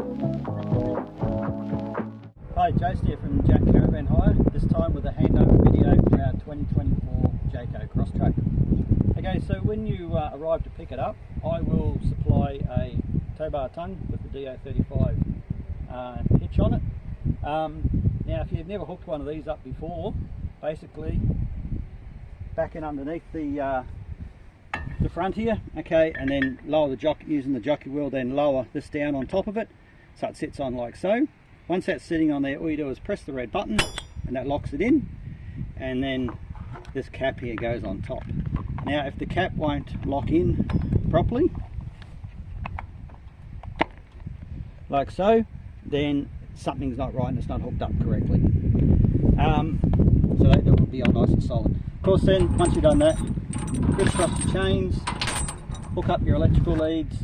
Hi, Jace here from Jack Caravan Hire, this time with a handover video for our 2024 JAYCO CROSSTRAK. Okay, so when you arrive to pick it up, I will supply a tow bar tongue with the DO35 hitch on it. Now if you've never hooked one of these up before, basically back in underneath the front here, okay, and then lower the jockey, using the jockey wheel, then lower this down on top of it so it sits on like so. Once that's sitting on there, all you do is press the red button and that locks it in, and then this cap here goes on top. Now if the cap won't lock in properly, like so, then something's not right and it's not hooked up correctly. So that will be all nice and solid. Of course, then once you've done that, twist up the chains, hook up your electrical leads,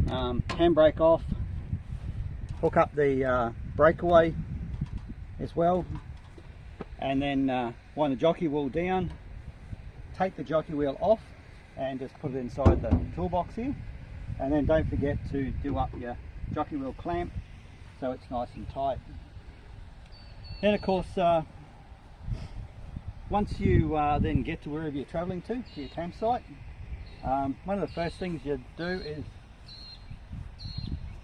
handbrake off, hook up the breakaway as well, and then wind the jockey wheel down, take the jockey wheel off and just put it inside the toolbox here, and then don't forget to do up your jockey wheel clamp so it's nice and tight. Then of course once you then get to wherever you're travelling to your campsite, one of the first things you do is,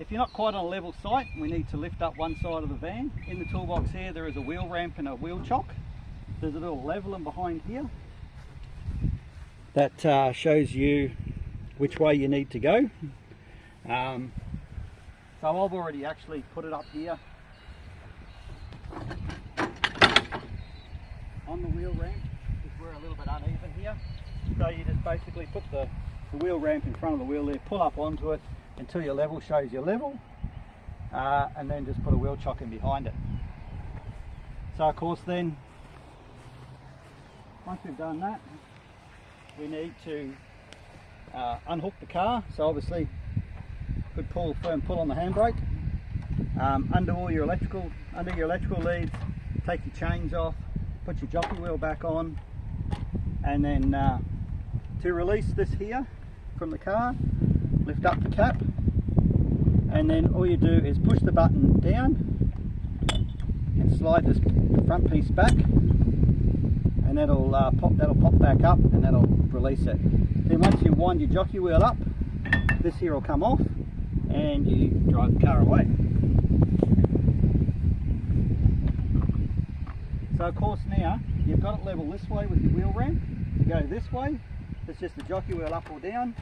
if you're not quite on a level site, we need to lift up one side of the van. In the toolbox here there is a wheel ramp and a wheel chock. There's a little leveler behind here that shows you which way you need to go. So I've already actually put it up here on the wheel ramp, because we're a little bit uneven here. So you just basically put the wheel ramp in front of the wheel there, pull up onto it until your level shows your level, and then just put a wheel chock in behind it. So of course then, once we've done that, we need to unhook the car. So obviously good pull, firm pull on the handbrake, under your electrical leads, take your chains off, put your jockey wheel back on, and then to release this here from the car, lift up the cap, and then all you do is push the button down and slide this front piece back, and that'll pop back up and that'll release it. Then once you wind your jockey wheel up, this here will come off and you drive the car away. So of course now you've got it level this way with your wheel ramp. To go this way, it's just the jockey wheel up or down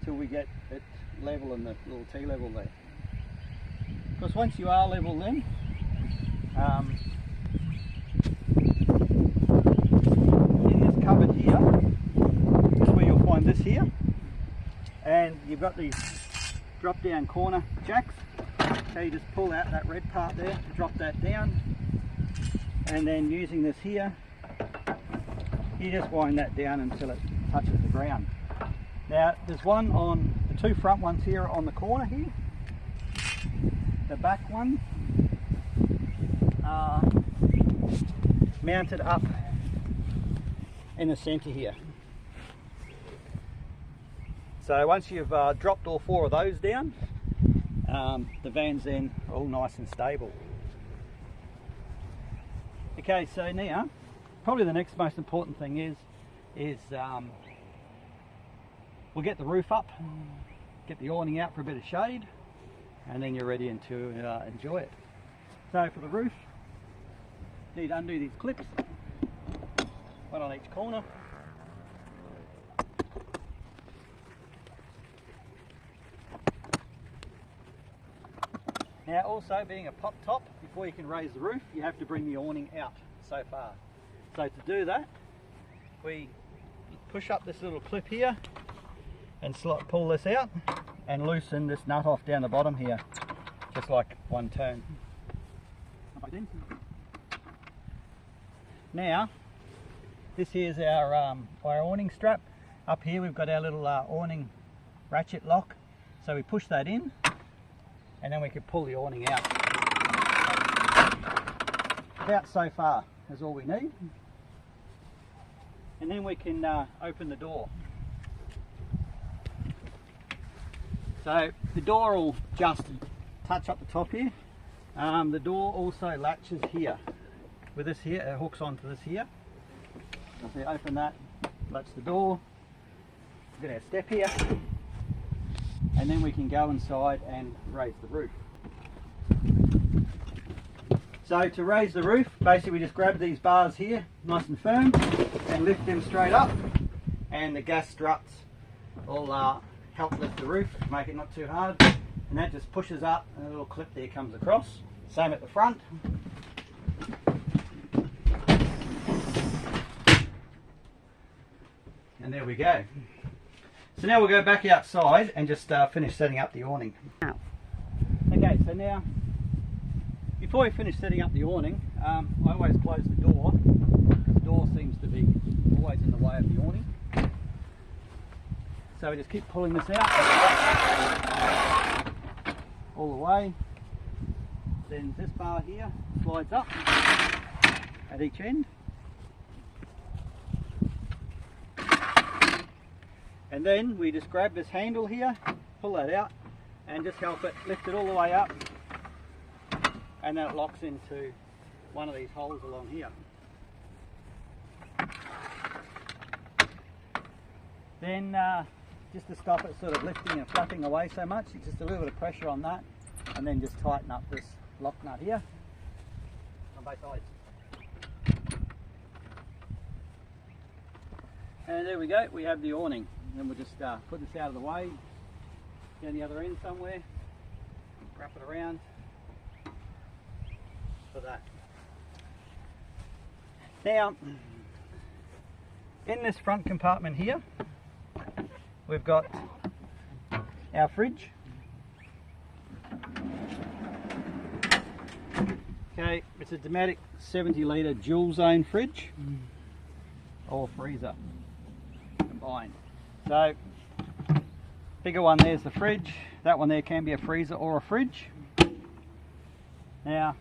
till we get it level in the little T-level there. Because once you are level then, in this cupboard here, this is where you'll find this here, and you've got these drop down corner jacks. So you just pull out that red part there, drop that down, and then using this here, you just wind that down until it touches the ground. Now there's one on, the two front ones here on the corner here. The back ones are mounted up in the centre here. So once you've dropped all four of those down, the van's then all nice and stable. Okay, so now probably the next most important thing is we'll get the roof up, get the awning out for a bit of shade, and then you're ready to enjoy it. So for the roof, you need to undo these clips, one on each corner. Now also, being a pop top, before you can raise the roof, you have to bring the awning out so far. So to do that, we push up this little clip here and pull this out and loosen this nut off down the bottom here, just like one turn. Now this here's our awning strap. Up here we've got our little awning ratchet lock, so we push that in and then we can pull the awning out. About so far is all we need, and then we can open the door. So the door will just touch up the top here. The door also latches here. With this here, it hooks onto this here. So if you open that, latch the door, we've got our step here, and then we can go inside and raise the roof. So to raise the roof, basically we just grab these bars here, nice and firm, and lift them straight up, and the gas struts will help lift the roof, make it not too hard, and that just pushes up and a little clip there comes across. Same at the front. And there we go. So now we'll go back outside and just finish setting up the awning. Okay, so now before we finish setting up the awning, I always close the door. The door seems to be always in the way of the awning. So we just keep pulling this out all the way. Then this bar here slides up at each end. And then we just grab this handle here, pull that out, and just help it lift it all the way up, and then it locks into one of these holes along here. Then just to stop it sort of lifting and flapping away so much, just a little bit of pressure on that, and then just tighten up this lock nut here on both sides. And there we go, we have the awning. Then we'll just put this out of the way, down the other end somewhere, wrap it around for that. Now, in this front compartment here, we've got our fridge. Okay, it's a Dometic 70 litre dual zone fridge or freezer combined. So, bigger one there's the fridge, that one there can be a freezer or a fridge. Now,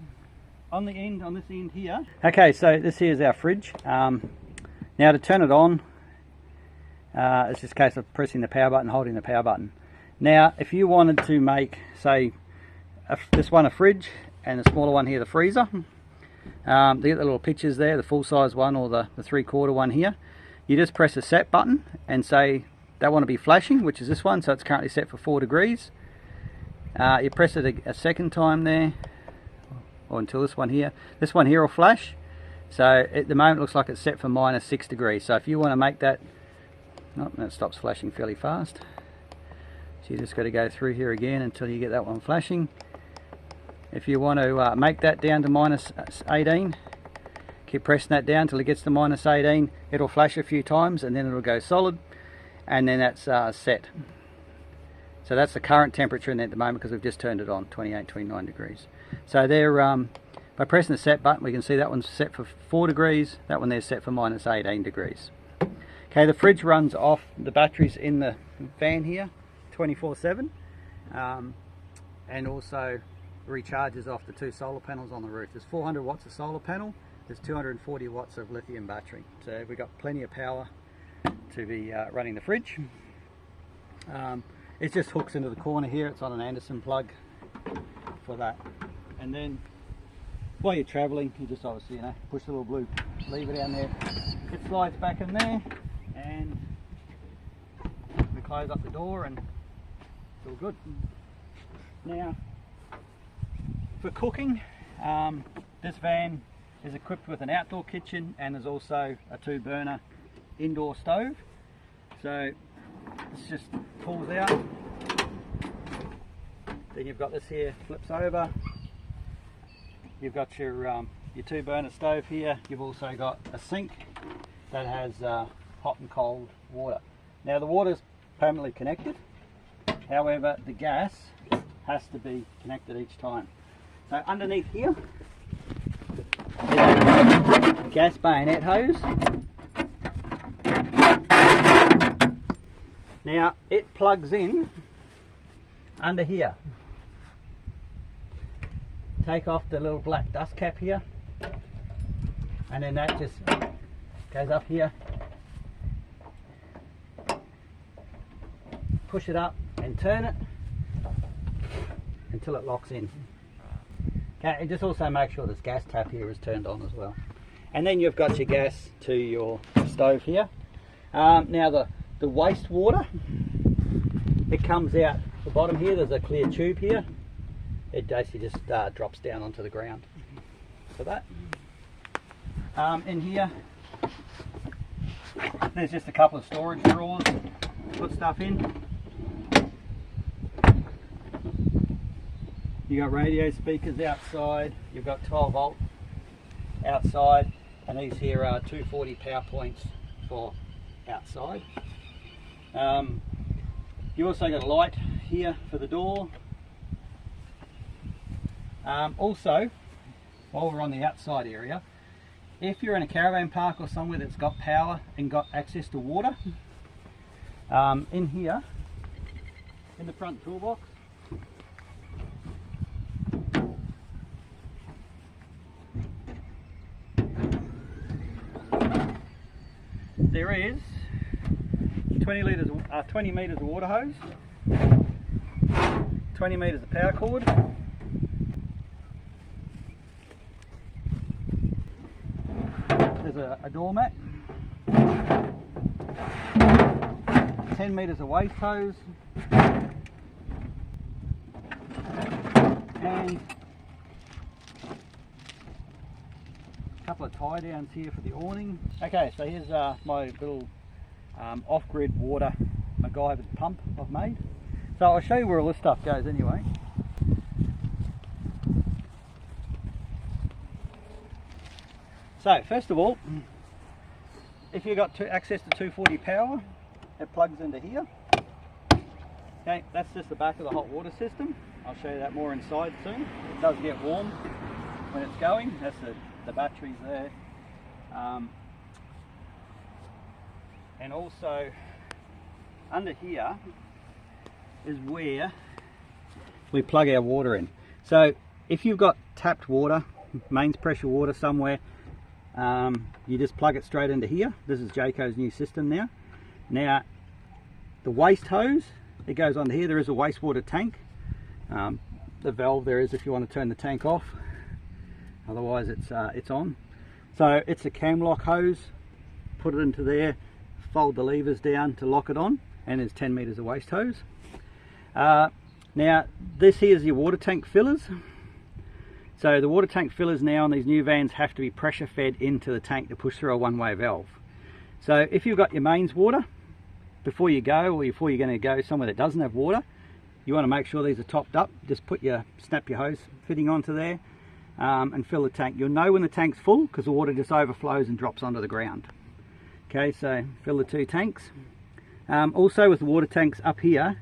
on this end here, okay, so this here is our fridge. Now to turn it on, it's just a case of pressing the power button, holding the power button. Now, if you wanted to make, say, this one a fridge, and the smaller one here the freezer, you get the little pictures there, the full size one or the 3/4 one here. You just press the set button and say they want to be flashing, which is this one, so it's currently set for 4 degrees. You press it a second time there, or until this one here will flash. So at the moment it looks like it's set for -6 degrees. So if you want to make that, oh, that stops flashing fairly fast. So you just got to go through here again until you get that one flashing. If you want to make that down to -18, keep pressing that down till it gets to -18. It'll flash a few times and then it'll go solid, and then that's set. So that's the current temperature in there at the moment because we've just turned it on, 28, 29 degrees. So there, by pressing the set button, we can see that one's set for 4 degrees, that one there's set for -18 degrees. Okay, the fridge runs off the batteries in the fan here 24/7, and also recharges off the 2 solar panels on the roof. There's 400 watts of solar panel, there's 240 watts of lithium battery. So we've got plenty of power to be running the fridge. It just hooks into the corner here, it's on an Anderson plug for that. And then while you're travelling, you just obviously, push the little blue lever down there, it slides back in there, and we close up the door and it's all good. Now, for cooking, this van is equipped with an outdoor kitchen, and there's also a 2-burner indoor stove. So this just pulls out, then you've got this here, flips over, you've got your 2-burner stove here, you've also got a sink that has hot and cold water. Now the water's permanently connected, however the gas has to be connected each time. So underneath here is a gas bayonet hose. Now it plugs in under here. Take off the little black dust cap here, and then that just goes up here. Push it up and turn it until it locks in. Okay, and just also make sure this gas tap here is turned on as well. And then you've got your gas to your stove here. Now the wastewater, it comes out the bottom here. There's a clear tube here. It basically just drops down onto the ground. So that. In here, there's just a couple of storage drawers to put stuff in. You got radio speakers outside. You've got 12 volt outside, and these here are 240 power points for outside. You also got a light here for the door. Also, while we're on the outside area, if you're in a caravan park or somewhere that's got power and got access to water, in here, in the front toolbox, there is 20 meters of water hose, 20 meters of power cord, there's a doormat, 10 meters of waste hose, and a couple of tie downs here for the awning. Okay, so here's my little off-grid water MacGyver's pump I've made. So I'll show you where all this stuff goes anyway. So first of all, if you've got access to 240 power, it plugs into here. Okay, that's just the back of the hot water system. I'll show you that more inside soon. It does get warm when it's going. That's the batteries there. And also under here is where we plug our water in. So if you've got tapped water, mains pressure water somewhere, you just plug it straight into here. This is JAYCO's new system now. Now the waste hose, it goes onto here. There is a wastewater tank. The valve there is if you want to turn the tank off. Otherwise it's on. So it's a cam lock hose. Put it into there, fold the levers down to lock it on, and there's 10 meters of waste hose. Now this here is your water tank fillers. So the water tank fillers now on these new vans have to be pressure fed into the tank to push through a one-way valve. So if you've got your mains water, before you go, or before you're going to go somewhere that doesn't have water, you want to make sure these are topped up. Just snap your hose fitting onto there and fill the tank. You'll know when the tank's full because the water just overflows and drops onto the ground. Okay, so fill the two tanks. Also with the water tanks up here,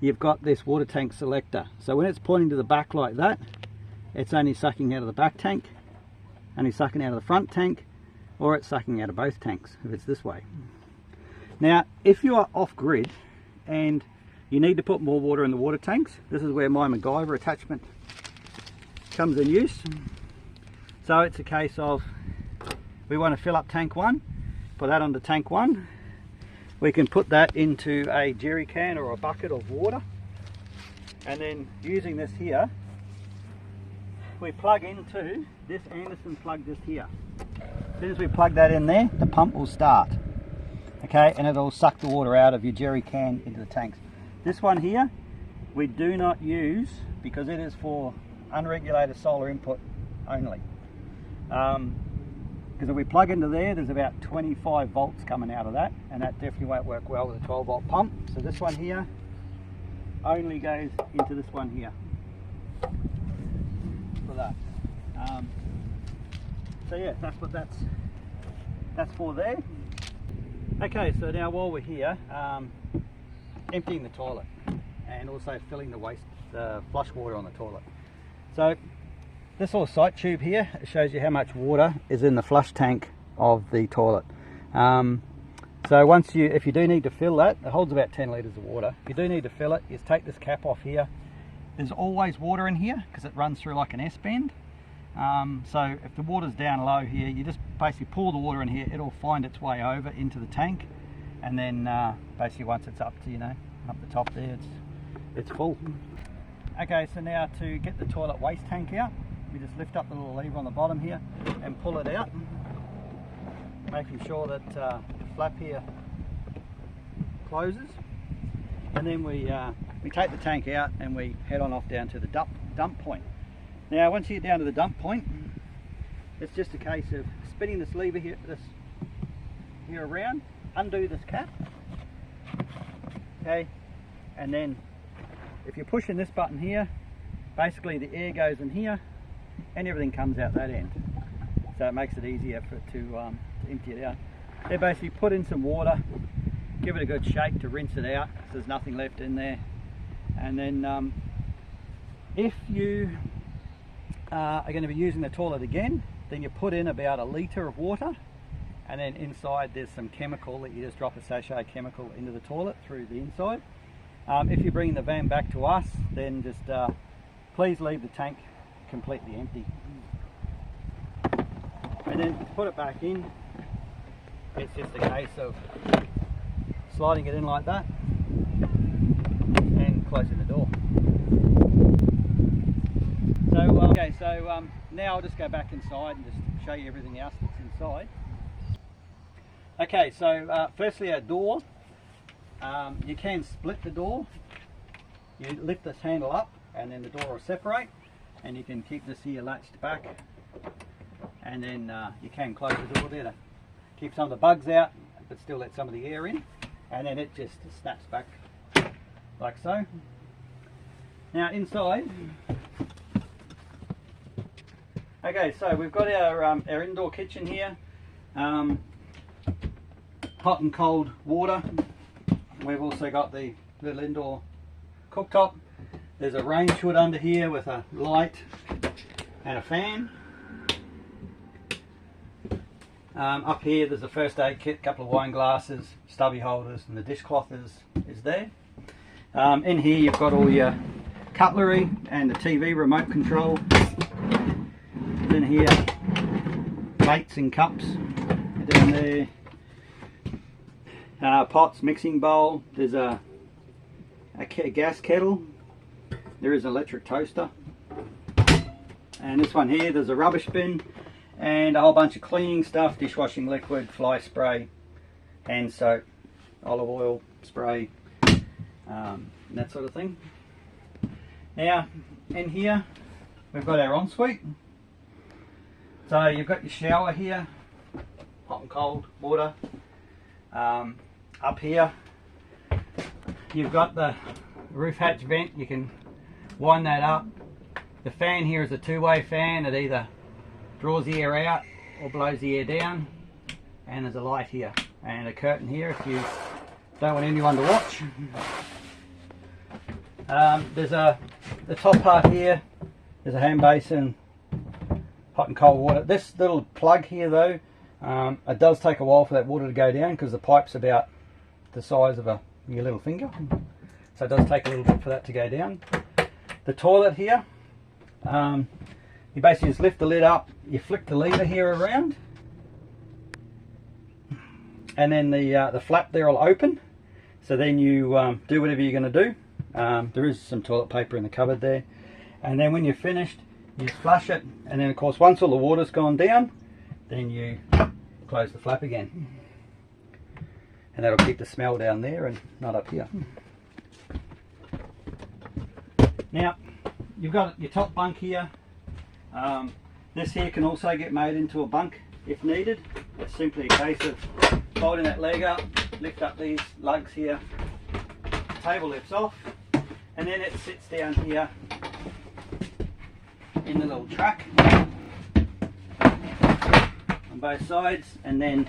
you've got this water tank selector. So when it's pointing to the back like that, it's only sucking out of the back tank, only sucking out of the front tank, or it's sucking out of both tanks if it's this way. Now if you are off grid and you need to put more water in the water tanks, this is where my MacGyver attachment comes in use. So it's a case of, we want to fill up tank 1, put that onto tank 1. We can put that into a jerry can or a bucket of water, and then using this here, we plug into this Anderson plug just here. As soon as we plug that in there, the pump will start. Okay, and it'll suck the water out of your jerry can into the tanks. This one here, we do not use because it is for unregulated solar input only. Because if we plug into there, there's about 25 volts coming out of that, and that definitely won't work well with a 12 volt pump. So this one here only goes into this one here for that. So yeah, that's what that's for there. Okay, so now while we're here, emptying the toilet and also filling the flush water on the toilet. So this little sight tube here, it shows you how much water is in the flush tank of the toilet. So if you do need to fill that, it holds about 10 litres of water. If you do need to fill it, you just take this cap off here. There's always water in here because it runs through like an S-bend. So if the water's down low here, you just basically pour the water in here, it'll find its way over into the tank, and then basically once it's up to, up the top there, it's full. Okay, so now to get the toilet waste tank out, we just lift up the little lever on the bottom here and pull it out, making sure that the flap here closes. And then we take the tank out and we head on off down to the dump point. Now once you get down to the dump point, it's just a case of spinning this lever here, around, undo this cap, okay, and then if you're pushing this button here, basically the air goes in here and everything comes out that end. So it makes it easier to empty it out. They basically put in some water, give it a good shake to rinse it out so there's nothing left in there. And then if you are going to be using the toilet again, then you put in about 1 litre of water, and then inside there's some chemical that you just drop a sachet of chemical into the toilet through the inside. If you're bringing the van back to us, then just please leave the tank completely empty. And then to put it back in, it's just a case of sliding it in like that and closing the door. So now I'll just go back inside and just show you everything else that's inside. Okay, so firstly our door. You can split the door. You lift this handle up and then the door will separate, and you can keep this here latched back, and then you can close the door there to keep some of the bugs out but still let some of the air in, and then it just snaps back like so. Now inside, okay, so we've got our indoor kitchen here, hot and cold water. We've also got the little indoor cooktop. There's a range hood under here with a light and a fan. Up here there's a first aid kit, a couple of wine glasses, stubby holders, and the dishcloth is there. In here you've got all your cutlery and the TV remote control. In here, plates and cups down there. Pots, mixing bowl, there's a gas kettle, there is an electric toaster, and this one here there's a rubbish bin and a whole bunch of cleaning stuff, dishwashing liquid, fly spray, hand soap, olive oil spray, that sort of thing. Now in here we've got our ensuite, so you've got your shower here, hot and cold water. Up here you've got the roof hatch vent, you can wind that up. The fan here is a two-way fan, it either draws the air out or blows the air down, and there's a light here and a curtain here if you don't want anyone to watch. There's the top part here, there's a hand basin, hot and cold water. This little plug here though, it does take a while for that water to go down because the pipe's about the size of your little finger, so it does take a little bit for that to go down. The toilet here, you basically just lift the lid up, you flick the lever here around, and then the flap there will open, so then you do whatever you're going to do. There is some toilet paper in the cupboard there, and then when you're finished you just flush it, and then of course once all the water's gone down, then you close the flap again, and that'll keep the smell down there and not up here. Now you've got your top bunk here. This here can also get made into a bunk if needed. It's simply a case of folding that leg up, lift up these lugs here, the table lifts off, and then it sits down here in the little track on both sides, and then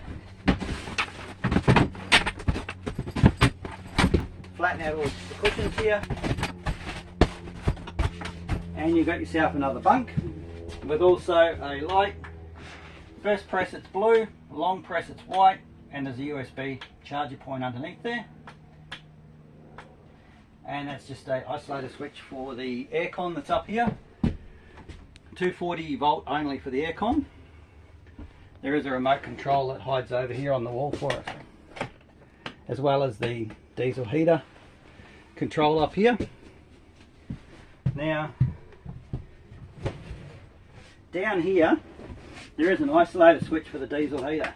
flatten out all the cushions here, and you've got yourself another bunk with also a light. First press it's blue, long press it's white, and there's a USB charger point underneath there, and that's just a isolator switch for the aircon that's up here. 240 volt only for the aircon. There is a remote control that hides over here on the wall for it, as well as the diesel heater control up here. Now, down here, there is an isolator switch for the diesel heater.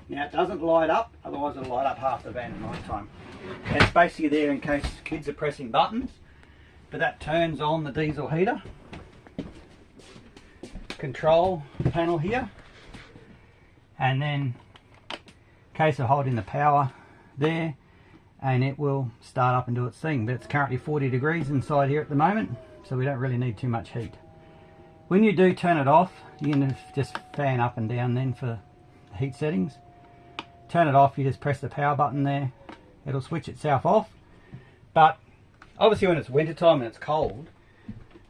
Now it doesn't light up, otherwise it'll light up half the van at night time. It's basically there in case kids are pressing buttons, but that turns on the diesel heater. Control panel here, and then in case of holding the power there, and it will start up and do its thing. But it's currently 40 degrees inside here at the moment, so we don't really need too much heat. When you do turn it off, you can just fan up and down then for the heat settings. Turn it off, you just press the power button there, it'll switch itself off. But obviously when it's winter time and it's cold,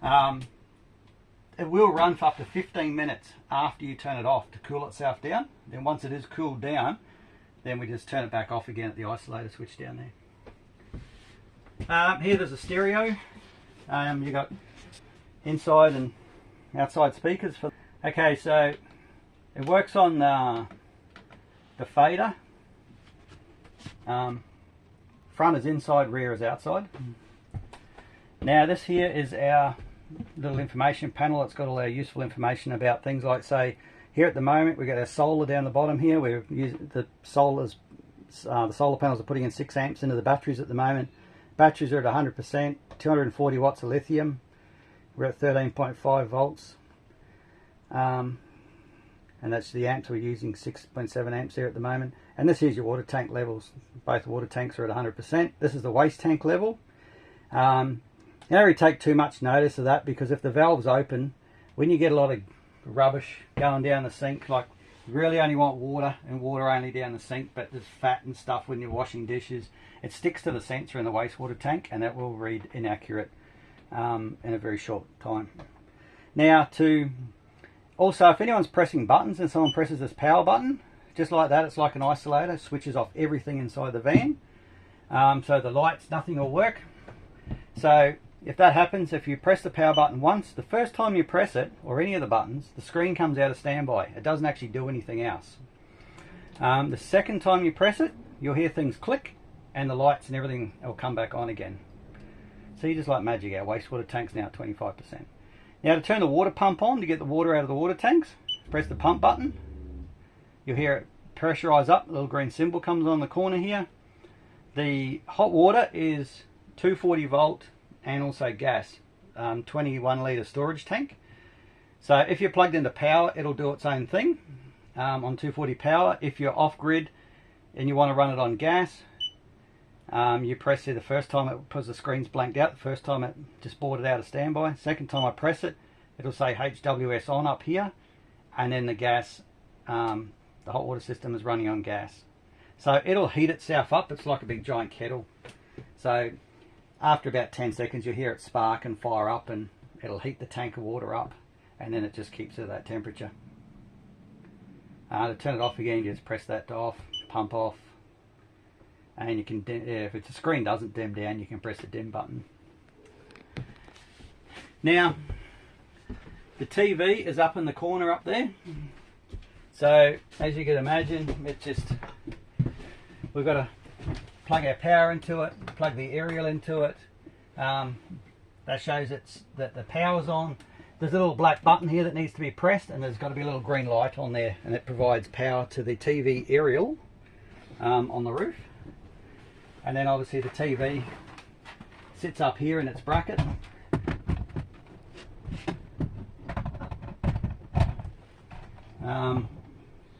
it will run for up to 15 minutes after you turn it off to cool itself down. Then once it is cooled down, then we just turn it back off again at the isolator switch down there. Here there's a stereo. You've got inside and outside speakers. Okay, so it works on the fader. Front is inside, rear is outside. Now this here is our little information panel. It's got all our useful information about things like, say, here at the moment we've got our solar down the bottom here. We're using the solar panels are putting in 6 amps into the batteries at the moment. Batteries are at 100%, 240 watts of lithium. We're at 13.5 volts. And that's the amps we're using, 6.7 amps here at the moment. And this is your water tank levels. Both water tanks are at 100%. This is the waste tank level. You don't really take too much notice of that, because if the valve's open, when you get a lot of rubbish going down the sink, like you really only want water and water only down the sink, but there's fat and stuff when you're washing dishes, it sticks to the sensor in the wastewater tank and that will read inaccurate in a very short time. Now, also, if anyone's pressing buttons and someone presses this power button, just like that, it's like an isolator, switches off everything inside the van. So the lights, nothing will work. So if that happens, if you press the power button once, the first time you press it, or any of the buttons, the screen comes out of standby. It doesn't actually do anything else. The second time you press it, you'll hear things click, and the lights and everything will come back on again. So you just like magic, our wastewater tank's now at 25%. Now to turn the water pump on, to get the water out of the water tanks, press the pump button. You'll hear it pressurize up, the little green symbol comes on the corner here. The hot water is 240 volt and also gas, 21 litre storage tank. So if you're plugged into power, it'll do its own thing on 240 power. If you're off grid and you want to run it on gas, you press here the first time, because the screen's blanked out, the first time it just brought it out of standby. Second time I press it, it'll say HWS on up here, and then the gas, the hot water system is running on gas. So it'll heat itself up. It's like a big giant kettle. So after about 10 seconds you'll hear it spark and fire up, and it'll heat the tank of water up, and then it just keeps it at that temperature. To turn it off again, you just press that off, pump off. And you can, if the screen doesn't dim down, you can press the dim button. Now, the TV is up in the corner up there. So, as you can imagine, it's just, we've got to plug our power into it, plug the aerial into it. That shows that the power's on. There's a little black button here that needs to be pressed, and there's got to be a little green light on there, and it provides power to the TV aerial on the roof. And then obviously the TV sits up here in its bracket.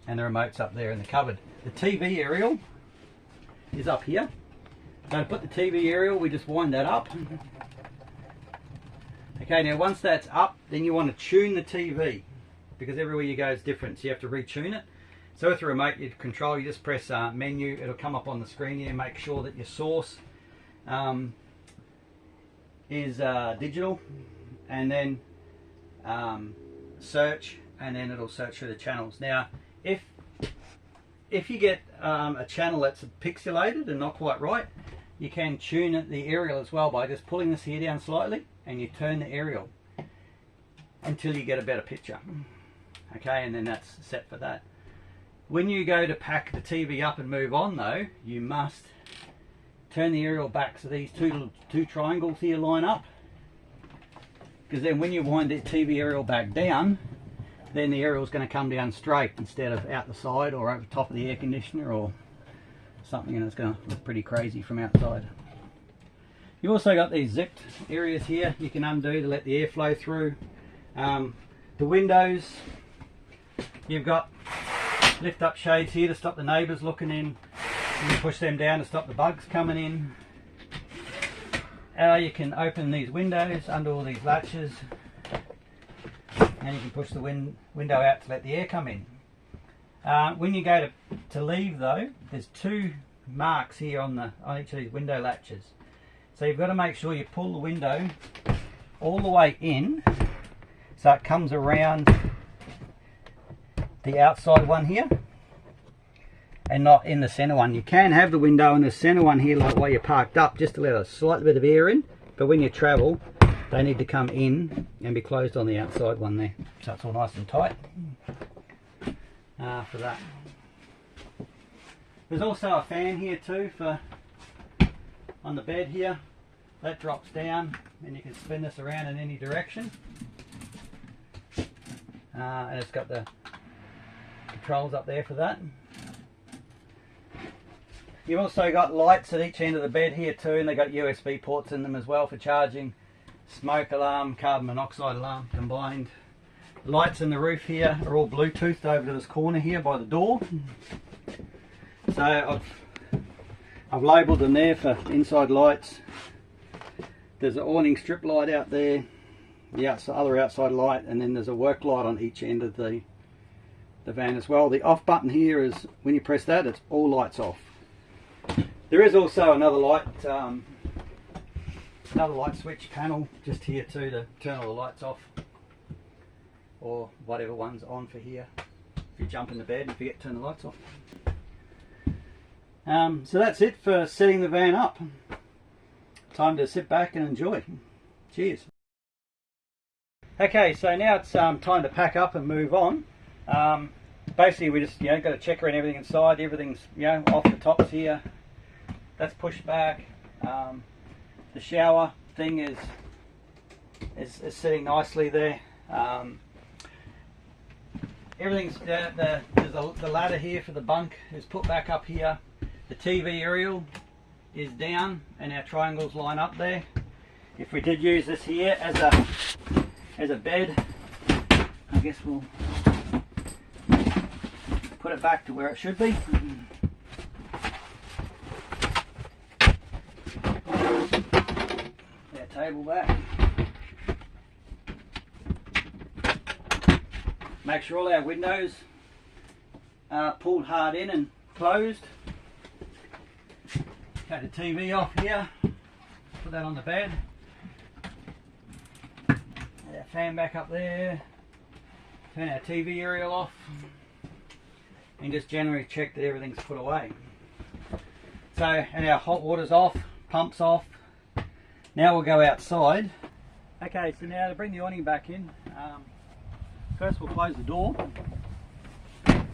And the remote's up there in the cupboard. The TV aerial is up here. So to put the TV aerial, we just wind that up. Okay, now once that's up, then you want to tune the TV, because everywhere you go is different, so you have to retune it. So with the remote you control, you just press menu, it'll come up on the screen here. Make sure that your source is digital, and then search, and then it'll search through the channels. Now if you get a channel that's pixelated and not quite right, you can tune the aerial as well by just pulling this here down slightly, and you turn the aerial until you get a better picture. Okay, and then that's set for that. When you go to pack the TV up and move on though, you must turn the aerial back so these two triangles here line up. because then when you wind the TV aerial back down, then the aerial is going to come down straight instead of out the side or over top of the air conditioner or something, and it's going to look pretty crazy from outside. You also got these zipped areas here you can undo to let the air flow through. The windows, you've got lift up shades here to stop the neighbours looking in. You can push them down to stop the bugs coming in. You can open these windows under all these latches, and you can push the window out to let the air come in. When you go to leave though, there's two marks here on each of these window latches. So you've got to make sure you pull the window all the way in so it comes around the outside one here and not in the center one. You can have the window in the center one here like while you're parked up just to let a slight bit of air in, but when you travel they need to come in and be closed on the outside one there, so it's all nice and tight for that. There's also a fan here too for on the bed here. That drops down and you can spin this around in any direction, and it's got the controls up there for that. You've also got lights at each end of the bed here too, and they've got USB ports in them as well for charging. Smoke alarm, carbon monoxide alarm combined. Lights in the roof here are all Bluetoothed over to this corner here by the door. So I've labelled them there for inside lights. There's an awning strip light out there, the other outside light, and then there's a work light on each end of the van as well. The off button here is when you press that, it's all lights off. There is also another light switch panel just here too to turn all the lights off, or whatever one's on for here if you jump in the bed and forget to turn the lights off. So that's it for setting the van up. Time to sit back and enjoy. Cheers. Okay, so now it's time to pack up and move on. Basically we just got to check around everything inside. Everything's off the tops here. That's pushed back. The shower thing is sitting nicely there. Everything's there's the ladder here for the bunk is put back up here. The TV aerial is down and our triangles line up there. If we did use this here as a bed, I guess we'll put it back to where it should be. Our table back. Make sure all our windows are pulled hard in and closed. Take the TV off here, put that on the bed. Our fan back up there. Turn our TV aerial off. And just generally check that everything's put away. So, and our hot water's off, pump's off. Now we'll go outside. Okay, so now to bring the awning back in, first we'll close the door. Then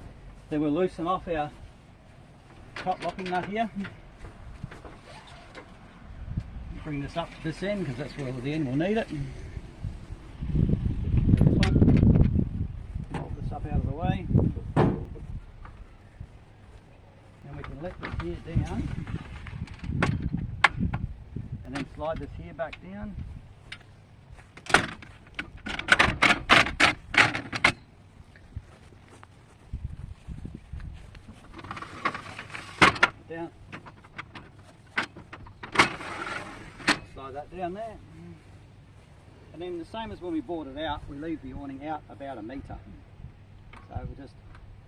we'll loosen off our top locking nut here. Bring this up to this end because that's where the end will need it. Hold this up out of the way. Then we can let this here down. And then slide this here back down. Down. Slide that down there. And then the same as when we bought it out, we leave the awning out about 1 metre. So we'll just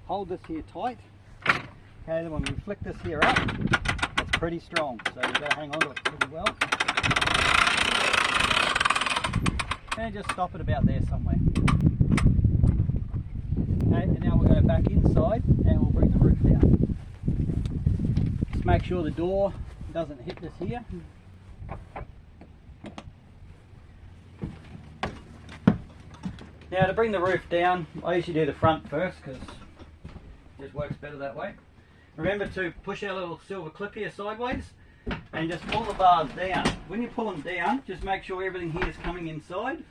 hold this here tight. Okay, then when we flick this here up, it's pretty strong, so we've got to hang on to it pretty well. And just stop it about there somewhere. Okay, and now we'll go back inside and we'll bring the roof down. Just make sure the door doesn't hit this here. Now to bring the roof down, I usually do the front first because it just works better that way. Remember to push our little silver clip here sideways and just pull the bars down. When you pull them down, just make sure everything here is coming inside.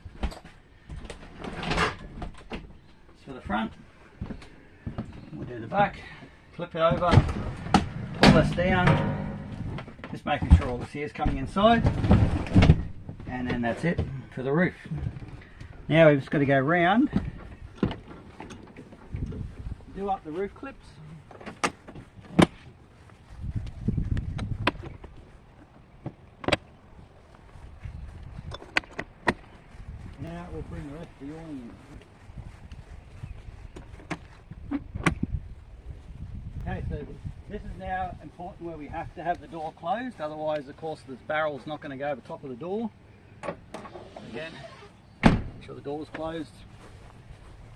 for the front. We'll do the back, flip it over, pull this down, just making sure all this here is coming inside, and then that's it for the roof. Now we've just got to go round, do up the roof clips. Now we'll bring the rest of the awning in. Okay, so this is now important where we have to have the door closed, otherwise of course this barrel is not going to go over top of the door. Again, make sure the door is closed.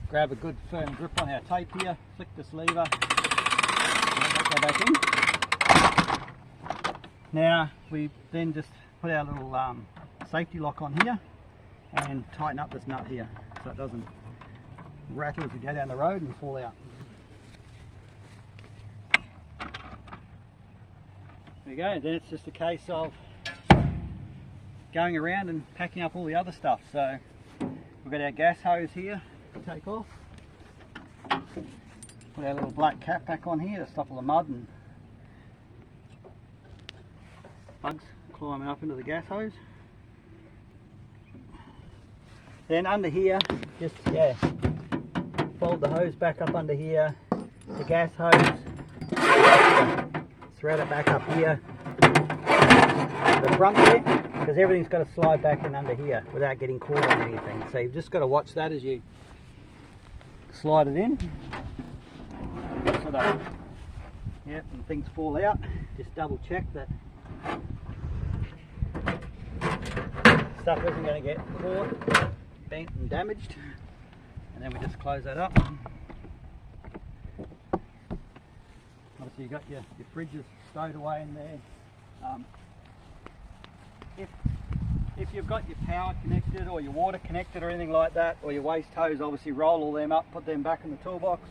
Grab a good firm grip on our tape here, flick this lever, and go back in. Now we then just put our little safety lock on here and tighten up this nut here so it doesn't rattle as we go down the road and fall out. There you go, then it's just a case of going around and packing up all the other stuff. So we've got our gas hose here to take off. Put our little black cap back on here to stop all the mud and bugs climbing up into the gas hose. Then under here, just fold the hose back up under here, the gas hose, thread it back up here, the front there, because everything's got to slide back in under here without getting caught on anything. So you've just got to watch that as you slide it in. So that, and things fall out, just double check that stuff isn't going to get caught, bent and damaged, and then we just close that up. Obviously you've got your fridges stowed away in there. If you've got your power connected or your water connected or anything like that, or your waste hose, obviously roll all them up, put them back in the toolbox.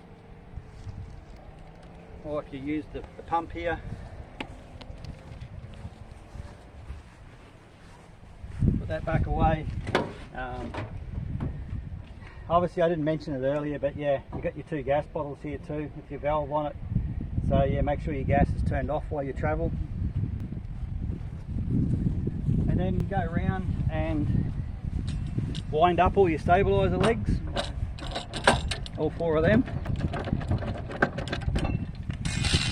Or if you use the pump here, put that back away. Obviously I didn't mention it earlier, but yeah, you've got your 2 gas bottles here too with your valve on it. So yeah, make sure your gas is turned off while you travel. And then go around and wind up all your stabiliser legs, all 4 of them.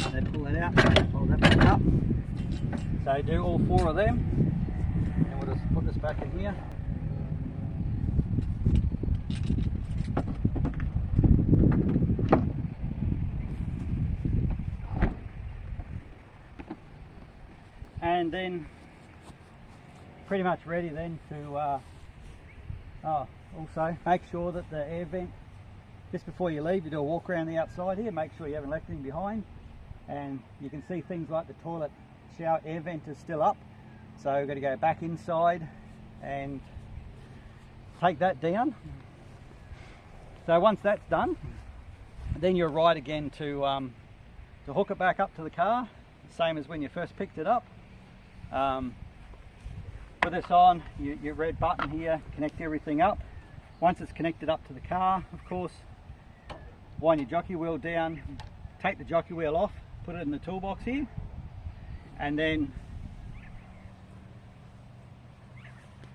And then pull it out, fold that back up. So do all 4 of them, and we'll just put this back in here. And then pretty much ready then to also make sure that the air vent, just before you leave, you do a walk around the outside here, make sure you haven't left anything behind, and you can see things like the toilet shower air vent is still up, so we've got to go back inside and take that down. So once that's done, then you're right again to hook it back up to the car, same as when you first picked it up. Put this on, your red button here, connect everything up. Once it's connected up to the car, of course, wind your jockey wheel down, take the jockey wheel off, put it in the toolbox here, and then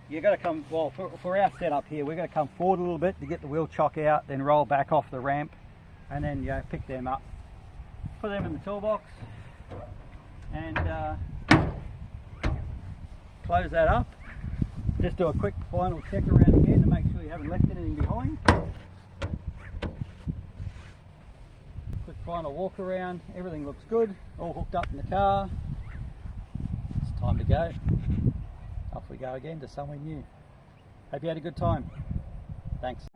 you've got to come, well, for our setup here, we're going to come forward a little bit to get the wheel chock out, then roll back off the ramp, and then pick them up, put them in the toolbox, and close that up. Just do a quick final check around again to make sure you haven't left anything behind. Quick final walk around, everything looks good, all hooked up in the car. It's time to go. Off we go again to somewhere new. Hope you had a good time. Thanks.